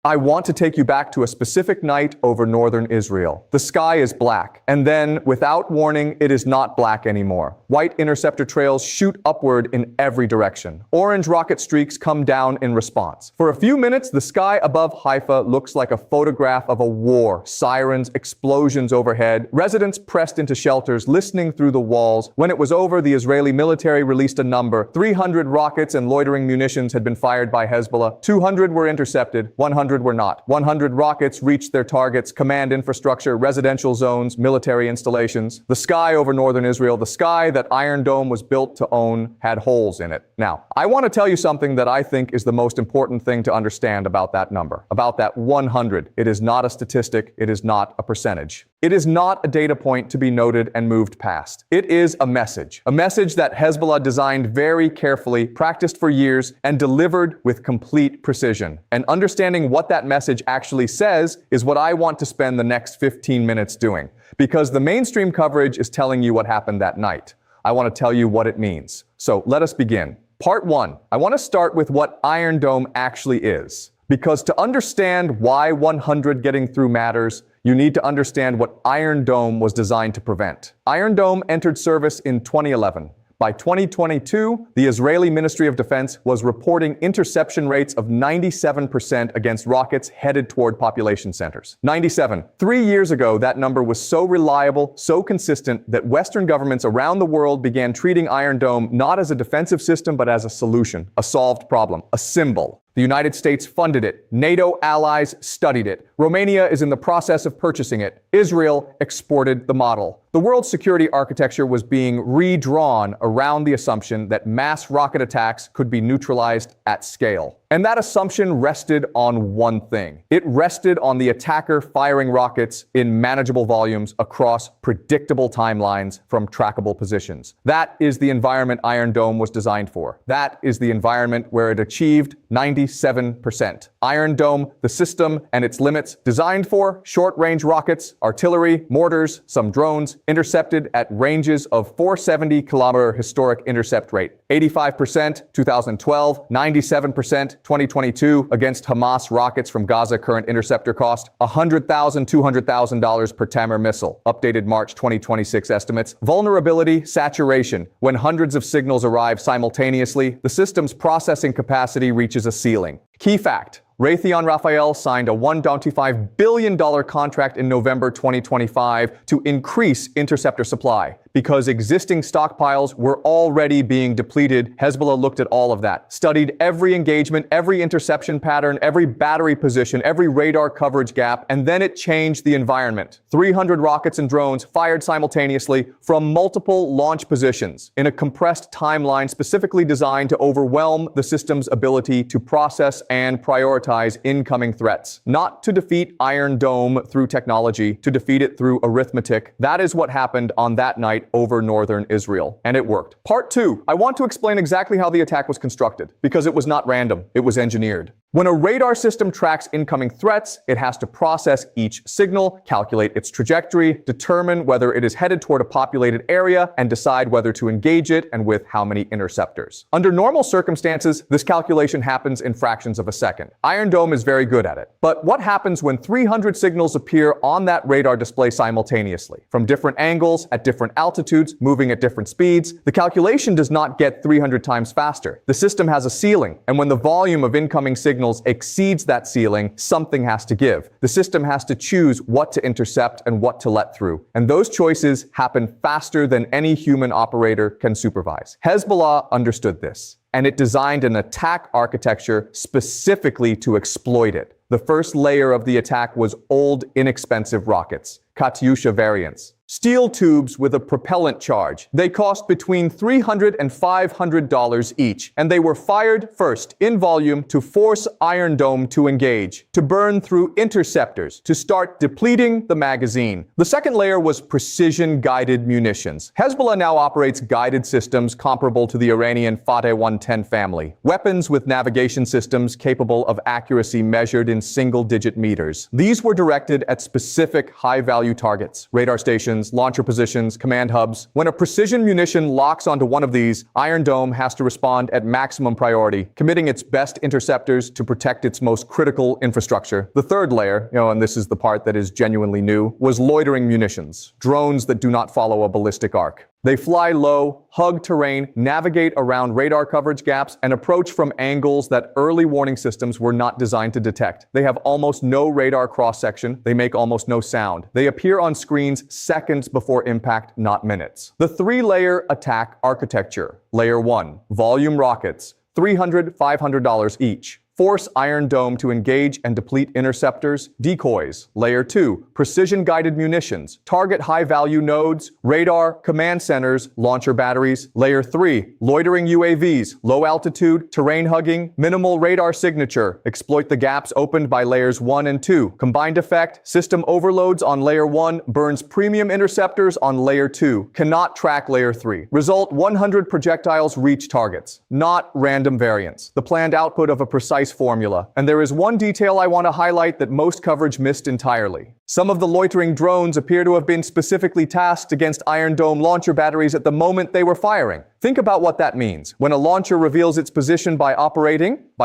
I want to take you back to a specific night over northern Israel. The sky is black, and then, without warning, it is not black anymore. White interceptor trails shoot upward in every direction. Orange rocket streaks come down in response. For a few minutes, the sky above Haifa looks like a photograph of a war. Sirens, explosions overhead, residents pressed into shelters, listening through the walls. When it was over, the Israeli military released a number. 300 rockets and loitering munitions had been fired by Hezbollah. 200 were intercepted. 100 were not. 100 rockets reached their targets: command infrastructure, residential zones, military installations. The sky over northern Israel, the sky that Iron Dome was built to own, had holes in it. Now, I want to tell you something that I think is the most important thing to understand about that number, about that 100. It is not a statistic. It is not a percentage. It is not a data point to be noted and moved past. It is a message that Hezbollah designed very carefully, practiced for years, and delivered with complete precision. And understanding what that message actually says is what I want to spend the next 15 minutes doing, because the mainstream coverage is telling you what happened that night. I want to tell you what it means. So let us begin. Part 1. I want to start with what Iron Dome actually is, because to understand why 100 getting through matters, you need to understand what Iron Dome was designed to prevent. Iron Dome entered service in 2011. By 2022, the Israeli Ministry of Defense was reporting interception rates of 97% against rockets headed toward population centers. 97. 3 years ago, that number was so reliable, so consistent, that Western governments around the world began treating Iron Dome not as a defensive system, but as a solution, a solved problem, a symbol. The United States funded it. NATO allies studied it. Romania is in the process of purchasing it. Israel exported the model. The world's security architecture was being redrawn around the assumption that mass rocket attacks could be neutralized at scale. And that assumption rested on one thing. It rested on the attacker firing rockets in manageable volumes across predictable timelines from trackable positions. That is the environment Iron Dome was designed for. That is the environment where it achieved 97%. Iron Dome, the system and its limits, designed for short-range rockets, artillery, mortars, some drones, intercepted at ranges of 470-kilometer historic intercept rate. 85% 2012, 97% 2022 against Hamas rockets from Gaza. Current interceptor cost $100,000, $200,000 per Tamar missile. Updated March 2026 estimates. Vulnerability, saturation. When hundreds of signals arrive simultaneously, the system's processing capacity reaches a ceiling. Key fact: Raytheon Rafael signed a $1.25 billion contract in November 2025 to increase interceptor supply. Because existing stockpiles were already being depleted, Hezbollah looked at all of that, studied every engagement, every interception pattern, every battery position, every radar coverage gap, and then it changed the environment. 300 rockets and drones fired simultaneously from multiple launch positions in a compressed timeline specifically designed to overwhelm the system's ability to process and prioritize incoming threats. Not to defeat Iron Dome through technology, to defeat it through arithmetic. That is what happened on that night over northern Israel, and it worked. Part 2. I want to explain exactly how the attack was constructed, because it was not random, it was engineered. When a radar system tracks incoming threats, it has to process each signal, calculate its trajectory, determine whether it is headed toward a populated area, and decide whether to engage it and with how many interceptors. Under normal circumstances, this calculation happens in fractions of a second. Iron Dome is very good at it. But what happens when 300 signals appear on that radar display simultaneously, from different angles, at different altitudes, moving at different speeds? The calculation does not get 300 times faster. The system has a ceiling, and when the volume of incoming signals exceeds that ceiling, something has to give. The system has to choose what to intercept and what to let through. And those choices happen faster than any human operator can supervise. Hezbollah understood this, and it designed an attack architecture specifically to exploit it. The first layer of the attack was old, inexpensive rockets, Katyusha variants. Steel tubes with a propellant charge. They cost between $300 and $500 each, and they were fired first in volume to force Iron Dome to engage, to burn through interceptors, to start depleting the magazine. The second layer was precision-guided munitions. Hezbollah now operates guided systems comparable to the Iranian Fateh 110 family. Weapons with navigation systems capable of accuracy measured in single-digit meters. These were directed at specific high-value targets: radar stations, stations, launcher positions, command hubs. When a precision munition locks onto one of these, Iron Dome has to respond at maximum priority, committing its best interceptors to protect its most critical infrastructure. The third layer, and this is the part that is genuinely new, was loitering munitions, drones that do not follow a ballistic arc. They fly low, hug terrain, navigate around radar coverage gaps, and approach from angles that early warning systems were not designed to detect. They have almost no radar cross-section. They make almost no sound. They appear on screens seconds before impact, not minutes. The three-layer attack architecture. Layer 1, volume rockets, $300, $500 each. Force Iron Dome to engage and deplete interceptors, decoys. Layer 2, precision-guided munitions, target high-value nodes, radar, command centers, launcher batteries. Layer 3, loitering UAVs, low-altitude, terrain hugging, minimal radar signature, exploit the gaps opened by layers 1 and 2. Combined effect, system overloads on Layer 1, burns premium interceptors on Layer 2, cannot track Layer 3. Result, 100 projectiles reach targets, not random variants. The planned output of a precise formula. And there is one detail I want to highlight that most coverage missed entirely. Some of the loitering drones appear to have been specifically tasked against Iron Dome launcher batteries at the moment they were firing. Think about what that means. When a launcher reveals its position by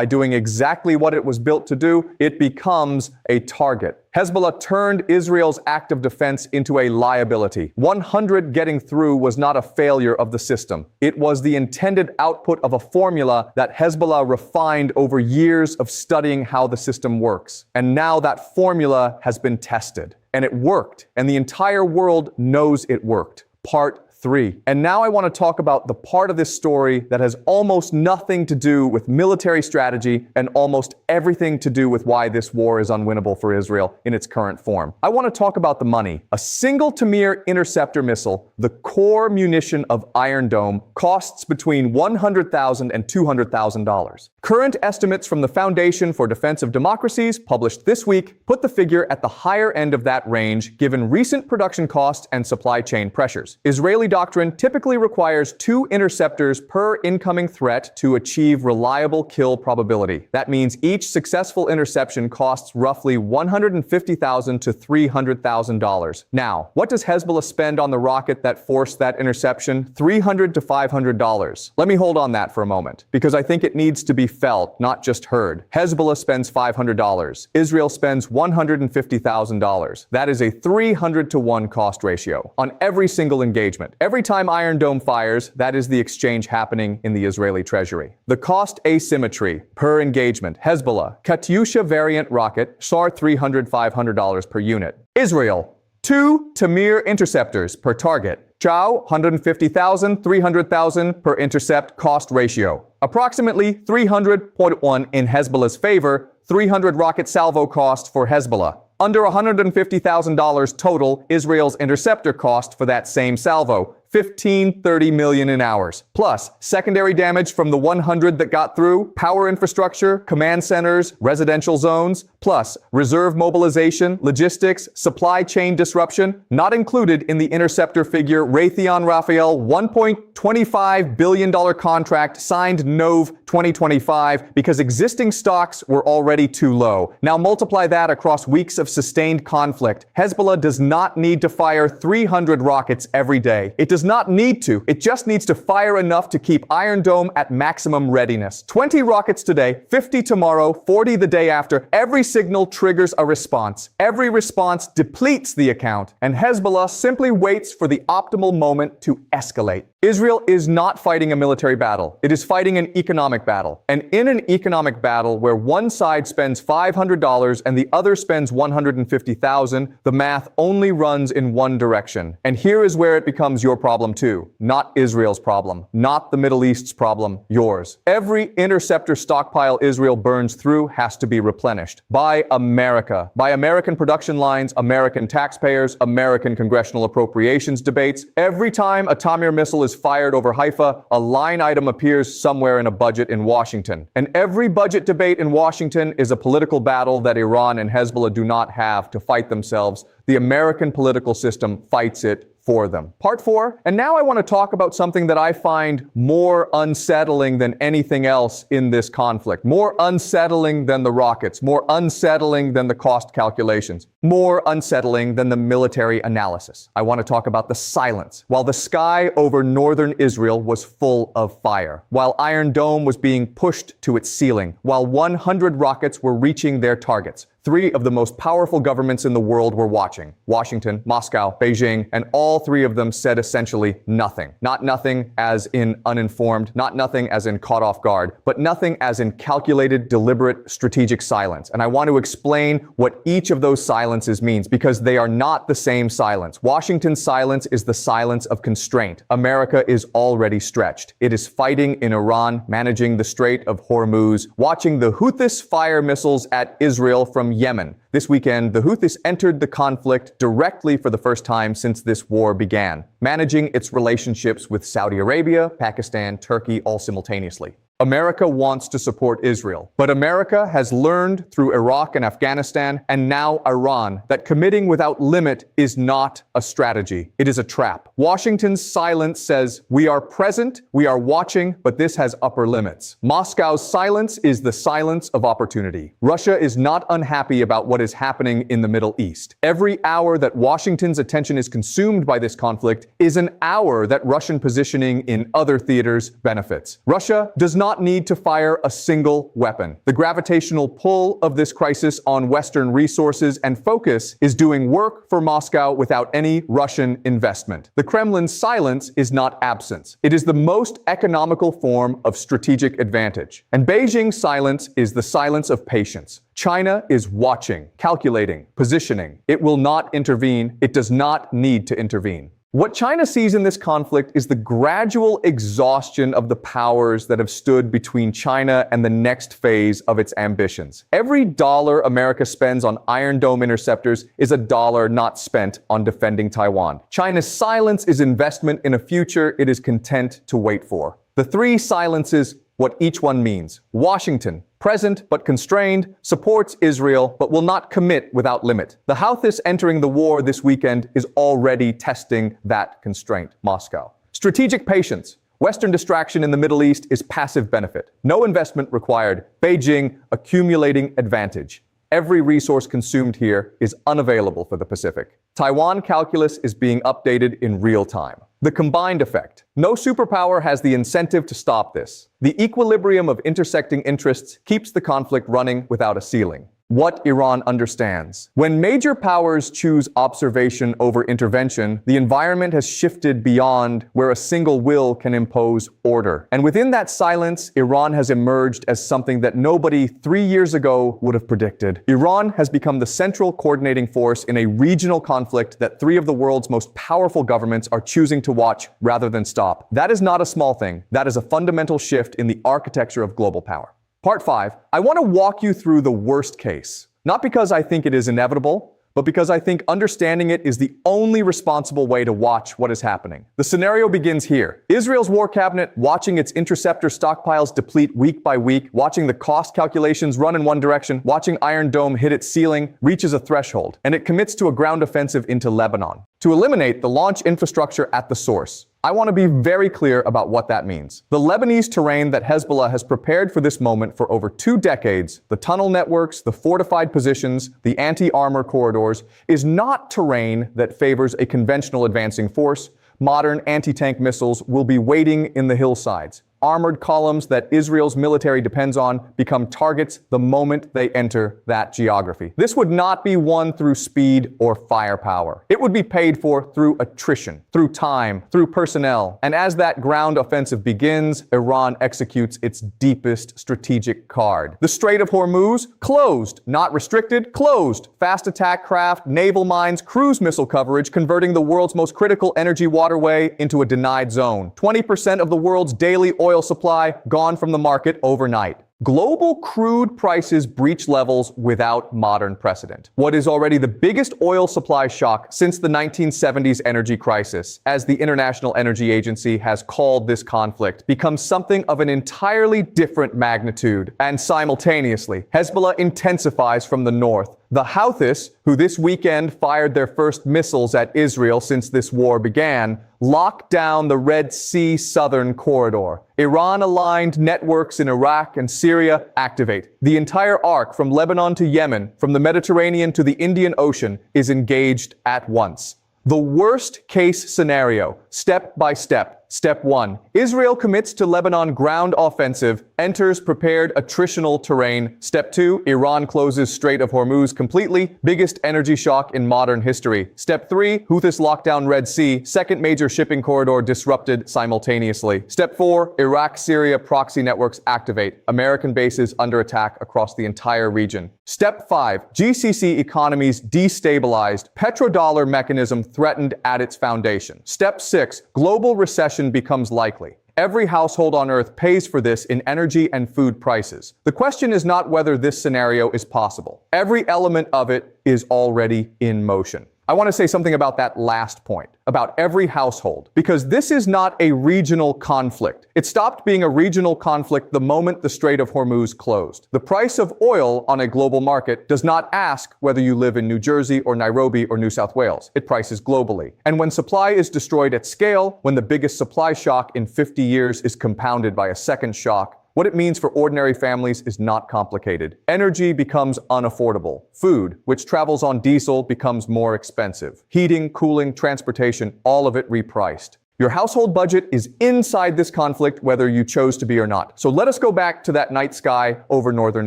doing exactly what it was built to do, it becomes a target. Hezbollah turned Israel's act of defense into a liability. 100 getting through was not a failure of the system. It was the intended output of a formula that Hezbollah refined over years of studying how the system works. And now that formula has been tested. And it worked. And the entire world knows it worked. Part 3. And now I want to talk about the part of this story that has almost nothing to do with military strategy and almost everything to do with why this war is unwinnable for Israel in its current form. I want to talk about the money. A single Tamir interceptor missile, the core munition of Iron Dome, costs between $100,000 and $200,000. Current estimates from the Foundation for Defense of Democracies, published this week, put the figure at the higher end of that range given recent production costs and supply chain pressures. Israeli doctrine typically requires 2 interceptors per incoming threat to achieve reliable kill probability. That means each successful interception costs roughly $150,000 to $300,000. Now, what does Hezbollah spend on the rocket that forced that interception? $300 to $500. Let me hold on that for a moment, because I think it needs to be felt, not just heard. Hezbollah spends $500. Israel spends $150,000. That is a 300 to 1 cost ratio on every single engagement. Every time Iron Dome fires, that is the exchange happening in the Israeli treasury. The cost asymmetry per engagement. Hezbollah, Katyusha variant rocket, SAR $300, $500 per unit. Israel, 2 Tamir interceptors per target. Chow, $150,000, $300,000 per intercept cost ratio. Approximately 300.1 in Hezbollah's favor, 300 rocket salvo cost for Hezbollah. Under $150,000 total, Israel's interceptor cost for that same salvo. 15-30 million in hours. Plus, secondary damage from the 100 that got through, power infrastructure, command centers, residential zones, plus reserve mobilization, logistics, supply chain disruption, not included in the interceptor figure. Raytheon Rafael $1.25 billion contract signed Nov 2025 because existing stocks were already too low. Now multiply that across weeks of sustained conflict. Hezbollah does not need to fire 300 rockets every day. It does not need to. It just needs to fire enough to keep Iron Dome at maximum readiness. 20 rockets today, 50 tomorrow, 40 the day after. Every signal triggers a response. Every response depletes the account, and Hezbollah simply waits for the optimal moment to escalate. Israel is not fighting a military battle. It is fighting an economic battle. And in an economic battle where one side spends $500 and the other spends $150,000, the math only runs in one direction. And here is where it becomes your problem too. Not Israel's problem. Not the Middle East's problem. Yours. Every interceptor stockpile Israel burns through has to be replenished. By America. By American production lines, American taxpayers, American congressional appropriations debates. Every time a Tamir missile is fired over Haifa, a line item appears somewhere in a budget in Washington. And every budget debate in Washington is a political battle that Iran and Hezbollah do not have to fight themselves. The American political system fights it for them. Part 4, and now I want to talk about something that I find more unsettling than anything else in this conflict. More unsettling than the rockets, more unsettling than the cost calculations, more unsettling than the military analysis. I want to talk about the silence. While the sky over northern Israel was full of fire, while Iron Dome was being pushed to its ceiling, while 100 rockets were reaching their targets, 3 of the most powerful governments in the world were watching. Washington, Moscow, Beijing, and all 3 of them said essentially nothing. Not nothing as in uninformed, not nothing as in caught off guard, but nothing as in calculated, deliberate, strategic silence. And I want to explain what each of those silences means, because they are not the same silence. Washington's silence is the silence of constraint. America is already stretched. It is fighting in Iran, managing the Strait of Hormuz, watching the Houthis fire missiles at Israel from Yemen. This weekend, the Houthis entered the conflict directly for the first time since this war began, managing its relationships with Saudi Arabia, Pakistan, Turkey, all simultaneously. America wants to support Israel, but America has learned through Iraq and Afghanistan and now Iran that committing without limit is not a strategy. It is a trap. Washington's silence says we are present, we are watching, but this has upper limits. Moscow's silence is the silence of opportunity. Russia is not unhappy about what is happening in the Middle East. Every hour that Washington's attention is consumed by this conflict is an hour that Russian positioning in other theaters benefits. Russia does not need to fire a single weapon. The gravitational pull of this crisis on Western resources and focus is doing work for Moscow without any Russian investment. The Kremlin's silence is not absence. It is the most economical form of strategic advantage. And Beijing's silence is the silence of patience. China is watching, calculating, positioning. It will not intervene. It does not need to intervene. What China sees in this conflict is the gradual exhaustion of the powers that have stood between China and the next phase of its ambitions. Every dollar America spends on Iron Dome interceptors is a dollar not spent on defending Taiwan. China's silence is investment in a future it is content to wait for. The 3 silences, what each one means. Washington, present but constrained, supports Israel but will not commit without limit. The Houthis entering the war this weekend is already testing that constraint. Moscow. Strategic patience. Western distraction in the Middle East is passive benefit. No investment required. Beijing accumulating advantage. Every resource consumed here is unavailable for the Pacific. Taiwan calculus is being updated in real time. The combined effect. No superpower has the incentive to stop this. The equilibrium of intersecting interests keeps the conflict running without a ceiling. What Iran understands. When major powers choose observation over intervention, the environment has shifted beyond where a single will can impose order. And within that silence, Iran has emerged as something that nobody 3 years ago would have predicted. Iran has become the central coordinating force in a regional conflict that 3 of the world's most powerful governments are choosing to watch rather than stop. That is not a small thing. That is a fundamental shift in the architecture of global power. Part 5, I want to walk you through the worst case. Not because I think it is inevitable, but because I think understanding it is the only responsible way to watch what is happening. The scenario begins here. Israel's war cabinet watching its interceptor stockpiles deplete week by week, watching the cost calculations run in one direction, watching Iron Dome hit its ceiling, reaches a threshold, and it commits to a ground offensive into Lebanon to eliminate the launch infrastructure at the source. I want to be very clear about what that means. The Lebanese terrain that Hezbollah has prepared for this moment for over 2 decades, the tunnel networks, the fortified positions, the anti-armor corridors, is not terrain that favors a conventional advancing force. Modern anti-tank missiles will be waiting in the hillsides. Armored columns that Israel's military depends on become targets the moment they enter that geography. This would not be won through speed or firepower. It would be paid for through attrition, through time, through personnel. And as that ground offensive begins, Iran executes its deepest strategic card. The Strait of Hormuz, closed, not restricted, closed. Fast attack craft, naval mines, cruise missile coverage, converting the world's most critical energy waterway into a denied zone. 20% of the world's daily oil supply gone from the market overnight. Global crude prices breach levels without modern precedent. What is already the biggest oil supply shock since the 1970s energy crisis, as the International Energy Agency has called this conflict, becomes something of an entirely different magnitude. And simultaneously, Hezbollah intensifies from the north. The Houthis, who this weekend fired their first missiles at Israel since this war began, locked down the Red Sea southern corridor. Iran-aligned networks in Iraq and Syria activate. The entire arc from Lebanon to Yemen, from the Mediterranean to the Indian Ocean, is engaged at once. The worst-case scenario, step by step. Step 1. Israel commits to Lebanon ground offensive, enters prepared attritional terrain. Step 2. Iran closes Strait of Hormuz completely, biggest energy shock in modern history. Step 3. Houthis lock down Red Sea, second major shipping corridor disrupted simultaneously. Step 4. Iraq-Syria proxy networks activate, American bases under attack across the entire region. Step 5. GCC economies destabilized, petrodollar mechanism threatened at its foundation. Step 6. Global recession becomes likely. Every household on Earth pays for this in energy and food prices. The question is not whether this scenario is possible. Every element of it is already in motion. I want to say something about that last point, about every household, because this is not a regional conflict. It stopped being a regional conflict the moment the Strait of Hormuz closed. The price of oil on a global market does not ask whether you live in New Jersey or Nairobi or New South Wales. It prices globally. And when supply is destroyed at scale, when the biggest supply shock in 50 years is compounded by a second shock, what it means for ordinary families is not complicated. Energy becomes unaffordable. Food, which travels on diesel, becomes more expensive. Heating, cooling, transportation, all of it repriced. Your household budget is inside this conflict, whether you chose to be or not. So let us go back to that night sky over northern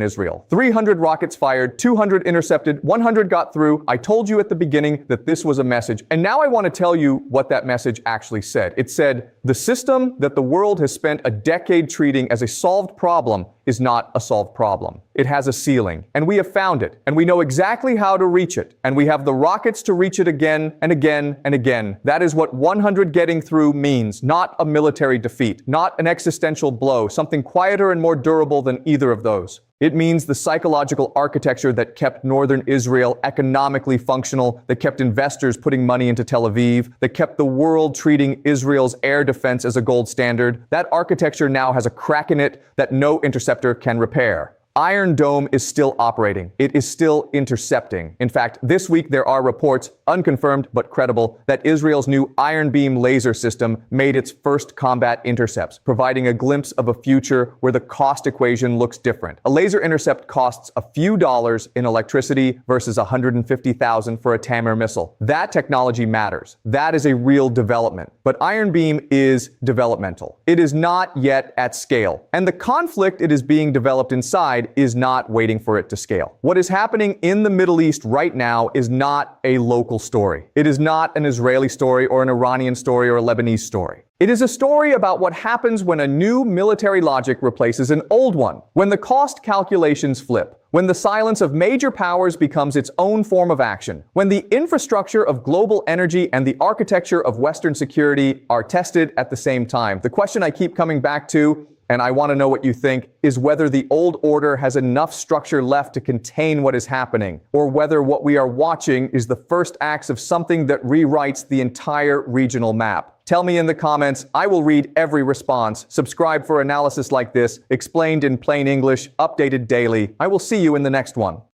Israel. 300 rockets fired, 200 intercepted, 100 got through. I told you at the beginning that this was a message. And now I want to tell you what that message actually said. It said, the system that the world has spent a decade treating as a solved problem is not a solved problem. It has a ceiling, and we have found it, and we know exactly how to reach it, and we have the rockets to reach it again and again and again. That is what 100 getting through means, not a military defeat, not an existential blow, something quieter and more durable than either of those. It means the psychological architecture that kept northern Israel economically functional, that kept investors putting money into Tel Aviv, that kept the world treating Israel's air defense as a gold standard. That architecture now has a crack in it that no interceptor can repair. Iron Dome is still operating. It is still intercepting. In fact, this week there are reports, unconfirmed but credible, that Israel's new Iron Beam laser system made its first combat intercepts, providing a glimpse of a future where the cost equation looks different. A laser intercept costs a few dollars in electricity versus $150,000 for a Tamir missile. That technology matters. That is a real development. But Iron Beam is developmental. It is not yet at scale. And the conflict it is being developed inside is not waiting for it to scale. What is happening in the Middle East right now is not a local story. It is not an Israeli story or an Iranian story or a Lebanese story. It is a story about what happens when a new military logic replaces an old one, when the cost calculations flip, when the silence of major powers becomes its own form of action, when the infrastructure of global energy and the architecture of Western security are tested at the same time. The question I keep coming back to, and I want to know what you think, is whether the old order has enough structure left to contain what is happening, or whether what we are watching is the first acts of something that rewrites the entire regional map. Tell me in the comments. I will read every response. Subscribe for analysis like this, explained in plain English, updated daily. I will see you in the next one.